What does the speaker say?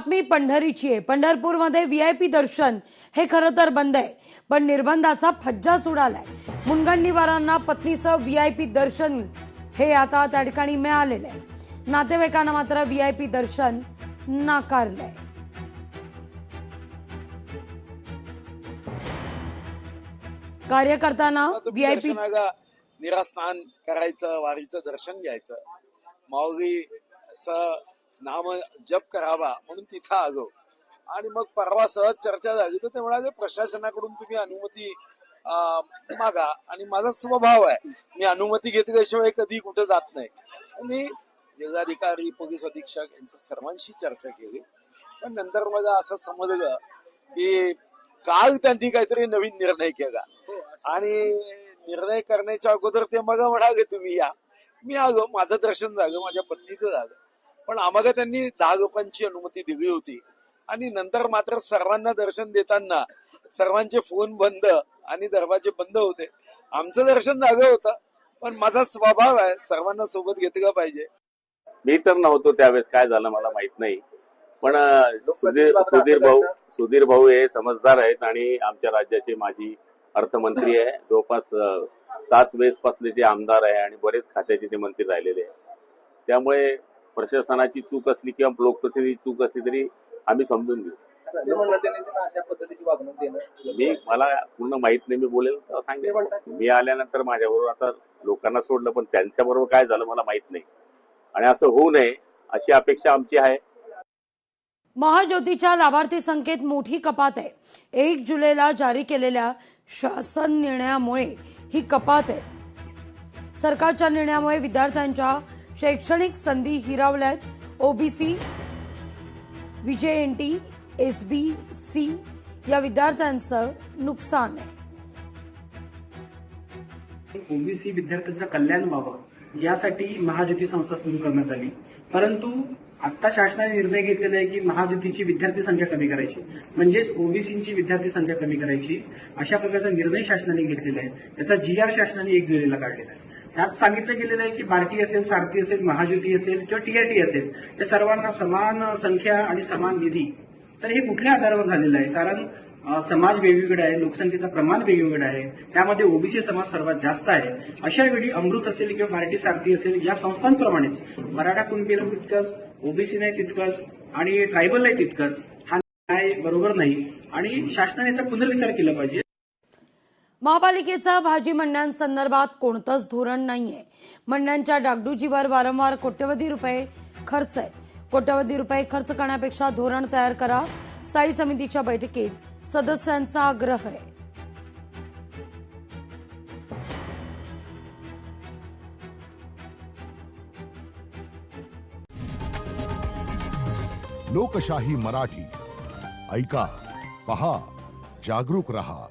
बातमी पंढरीची आहे। पंढरपूरमध्ये व्हीआयपी दर्शन हे खरं तर बंद आहे, पण निर्बंधाचा फज्जाच उडालाय। मुनगंटीवारांना पत्नीसह व्हीआयपी दर्शन हे आता त्या ठिकाणी मिळालेलं आहे। नातेवाईकांना मात्र व्हीआयपी दर्शन नाकारलंय। कार्यकर्त्यांना व्हीआयपी निरास्नान करायचं, वारीचं दर्शन घ्यायचं, माऊलीचं नाम जप करावा म्हणून तिथं आलो। आणि मग परवा सहज चर्चा झाली तर ते म्हणाले प्रशासनाकडून तुम्ही अनुमती मागा, आणि माझा स्वभाव आहे मी अनुमती घेतल्याशिवाय कधी कुठे जात नाही। मी जिल्हाधिकारी, पोलीस अधीक्षक यांच्या सर्वांशी चर्चा केली, पण नंतर मला असं समजलं की काल त्यांनी काहीतरी नवीन निर्णय केला आणि निर्णय करण्याच्या अगोदर ते मग म्हणाले तुम्ही या। मी आलो, माझं दर्शन झालं, माझ्या पत्नीचं झालं, पण आम्हाला त्यांनी 10 लोकांची अनुमती दिली होती। आणि नंतर मात्र सर्वांना दर्शन देताना सर्वांचे फोन बंद आणि दरवाजे बंद होते। आमचं दर्शन झालं होतं, पण माझा स्वभाव आहे सर्वांना सोबत घेतलं पाहिजे। मी तर नव्हतो त्यावेळेस, काय झालं मला माहित नाही, पण सुधीर भाऊ हे समजदार आहेत आणि आमच्या राज्याचे माजी अर्थमंत्री आहे। जवळपास 7 वेळेस पासले ते आमदार आहे आणि बरेच खात्याचे ते मंत्री राहिलेले आहे। त्यामुळे प्रशासनाची चूक असली किंवा लोकप्रतिनिधी चूक असली तरी आम्ही समजून घेऊ। मला पूर्ण माहित नाही, मी बोलेल तर सांगेल। मी आल्यानंतर माझ्याबरोबर आता लोकांना सोडलं, पण त्यांच्याबरोबर काय झालं मला माहित नाही, आणि असं होऊ नये अशी अपेक्षा आमची आहे। महाज्योतीच्या लाभार्थी संख्येत मोठी कपात आहे। 1 जुलैला जारी केलेल्या शासन निर्णयामुळे ही कपात आहे। सरकारच्या निर्णयामुळे विद्यार्थ्यांच्या शैक्षणिक संधी हिरावल्यात। ओबीसी, व्हीजेएनटी, एसबीसी या विद्यार्थ्यांचं नुकसान आहे। ओबीसी विद्यार्थ्यांचं कल्याण व्हावं यासाठी महाज्योती संस्था सुरू करण्यात आली, परंतु आता शासनाने निर्णय घेतलेला आहे की महाज्योतीची विद्यार्थी संख्या कमी करायची, म्हणजेच ओबीसीची विद्यार्थी संख्या कमी करायची, अशा प्रकारचा निर्णय शासनाने घेतलेला आहे। त्याचा जीआर शासनाने 1 जुलैला काढलेला आहे। त्यात सांगितलं गेलेलं आहे की बार्टी असेल, सारथी असेल, महाज्योती असेल किंवा टीआरटी असेल, या सर्वांना समान संख्या आणि समान निधी। तर हे कुठल्या आधारावर झालेलं आहे? कारण समाज वेगवेगळा आहे, लोकसंख्येचं प्रमाण वेगवेगळं आहे, त्यामध्ये ओबीसी समाज सर्वात जास्त आहे। अशा वेळी अमृत असेल किंवा बार्टी, सारथी असेल या संस्थांप्रमाणेच मराठा कुणबीला तितकंच, ओबीसी नाही तितकंच आणि ट्रायबल नाही तितकंच, हा न्याय बरोबर नाही आणि शासनाने याचा पुनर्विचार केला पाहिजे। महापालिकेचा भाजी मंडयांसंदर्भात कोणतंच धोरण नाहीये। मंडयांच्या डागडुजीवर वारंवार कोट्यवधी रुपये खर्च आहेत। कोट्यवधी रुपये खर्च करण्यापेक्षा धोरण तयार करा, स्थायी समितीच्या बैठकीत सदस्यांचा आग्रह आहे। लोकशाही मराठी ऐका, पहा, जागरूक रहा।